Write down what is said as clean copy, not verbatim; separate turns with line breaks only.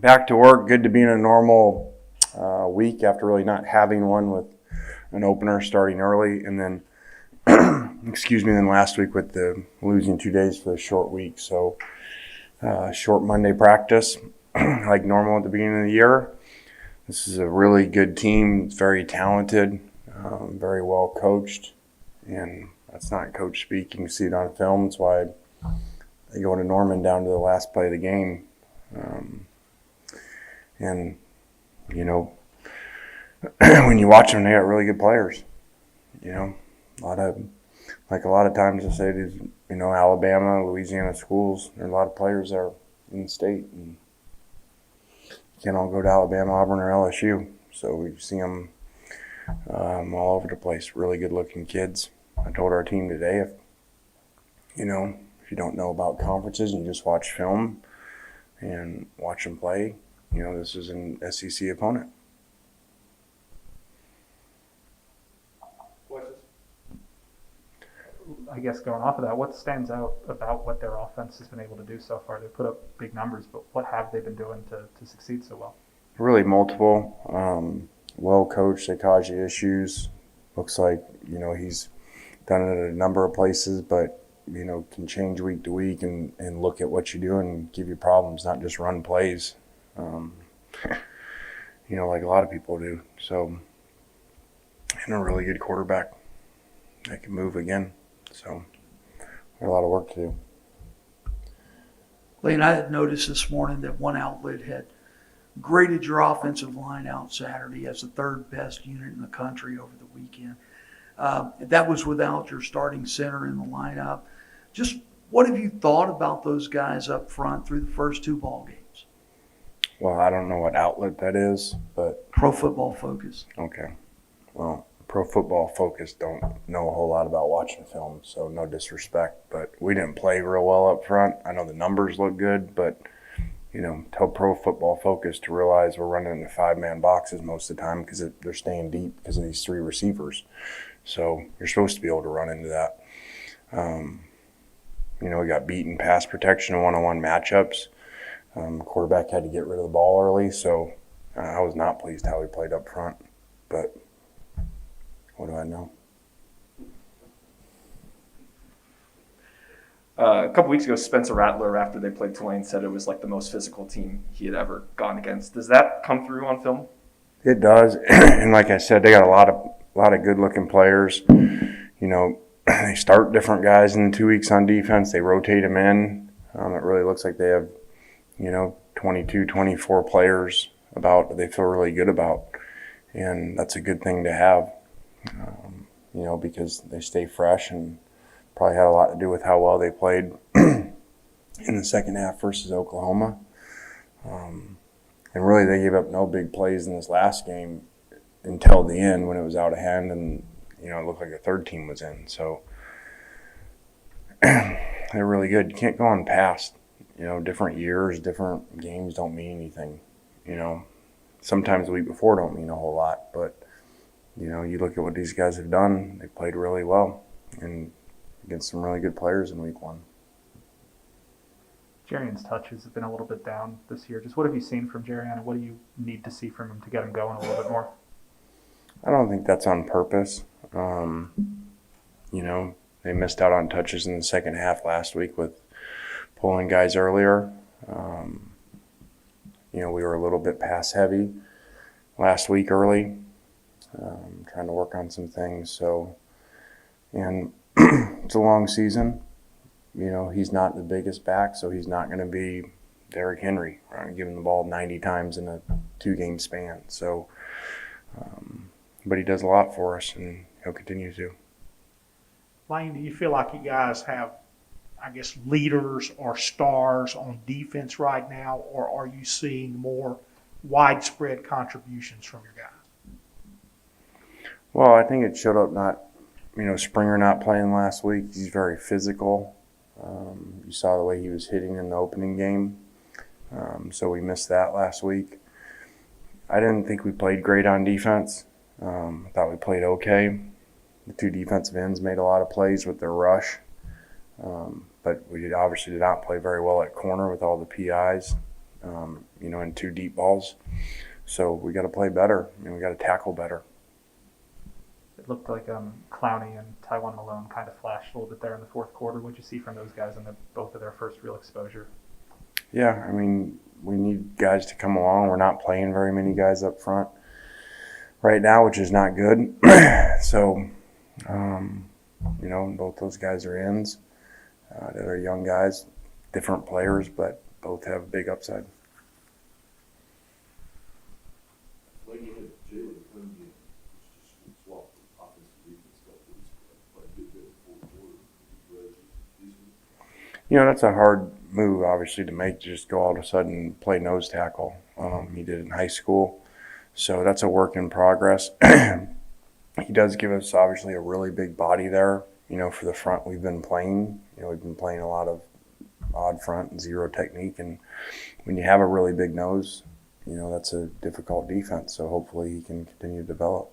Back to work. Good to be in a normal week after really not having one with an opener starting early, and then then last week with the losing 2 days for the short week. So short Monday practice like normal at the beginning of the year. This is a really good team. It's very talented, very well coached, and that's not coach speak. You can see it on film. That's why they go to Norman down to the last play of the game. And, you know, when you watch them, they got really good players. You know, a lot of times I say these, Alabama, Louisiana schools, there are a lot of players that are in the state. And you can't all go to Alabama, Auburn, or LSU. So we see them all over the place. Really good-looking kids. I told our team today, if you don't know about conferences and you just watch film and watch them play, this is an SEC opponent.
I guess going off of that, what stands out about what their offense has been able to do so far? They put up big numbers, but what have they been doing to succeed so well?
Really multiple. Well coached. They cause you issues. Looks like, he's done it at a number of places, but, can change week to week and look at what you do and give you problems, not just run plays, like a lot of people do. So, and a really good quarterback that can move again. So, got a lot of work to do.
Lane, I had noticed this morning that one outlet had graded your offensive line out Saturday as the third best unit in the country over the weekend. That was without your starting center in the lineup. Just what have you thought about those guys up front through the first two ball games?
Well, I don't know what outlet that is, but
Pro Football Focus.
Okay. Well, Pro Football Focus don't know a whole lot about watching film, so no disrespect, but we didn't play real well up front. I know the numbers look good, but tell Pro Football Focus to realize we're running into 5-man boxes most of the time because they're staying deep because of these 3 receivers. So you're supposed to be able to run into that. We got beaten pass protection in one-on-one matchups. Quarterback had to get rid of the ball early, so I was not pleased how we played up front. But what do I know?
A couple weeks ago, Spencer Rattler, after they played Tulane, said it was like the most physical team he had ever gone against. Does that come through on film?
It does, and like I said, they got a lot of good-looking players. They start different guys in 2 weeks on defense. They rotate them in. It really looks like they have, 22, 24 players that they feel really good about, and that's a good thing to have, because they stay fresh and probably had a lot to do with how well they played in the second half versus Oklahoma. And really they gave up no big plays in this last game until the end when it was out of hand and, it looked like a third team was in. So they're really good. You can't go on past, different years, different games don't mean anything. Sometimes the week before don't mean a whole lot. But, you look at what these guys have done, they played really well and against some really good players in week 1.
Jerrion's touches have been a little bit down this year. Just what have you seen from Jerrion, and what do you need to see from him to get him going a little bit more?
I don't think that's on purpose. They missed out on touches in the second half last week with pulling guys earlier. We were a little bit pass heavy last week early, trying to work on some things. So, and it's a long season. He's not the biggest back, so he's not going to be Derrick Henry. We're not going to give him the ball 90 times in a 2-game span. So, but he does a lot for us, and he'll continue to.
Lane, do you feel like you guys have, leaders or stars on defense right now, or are you seeing more widespread contributions from your guys?
Well, I think it showed up Springer not playing last week. He's very physical. You saw the way he was hitting in the opening game. So we missed that last week. I didn't think we played great on defense. I thought we played okay. The 2 defensive ends made a lot of plays with their rush. But we obviously did not play very well at corner with all the PIs. in two deep balls. So we got to play better, and we got to tackle better.
It looked like Clowney and Taiwan Malone kind of flashed a little bit there in the fourth quarter. What'd you see from those guys in both of their first real exposure?
Yeah, I mean, we need guys to come along. We're not playing very many guys up front right now, which is not good. So, both those guys are ends. They're young guys, different players, but both have a big upside.
Like you had Jalen come in, just swap the offensive defense stuff. Like did that fourth quarter.
That's a hard move, obviously, to make, to just go all of a sudden and play nose tackle. He did it in high school. So that's a work in progress. He does give us, obviously, a really big body there. For the front we've been playing. We've been playing a lot of odd front and zero technique. And when you have a really big nose, that's a difficult defense. So hopefully he can continue to develop.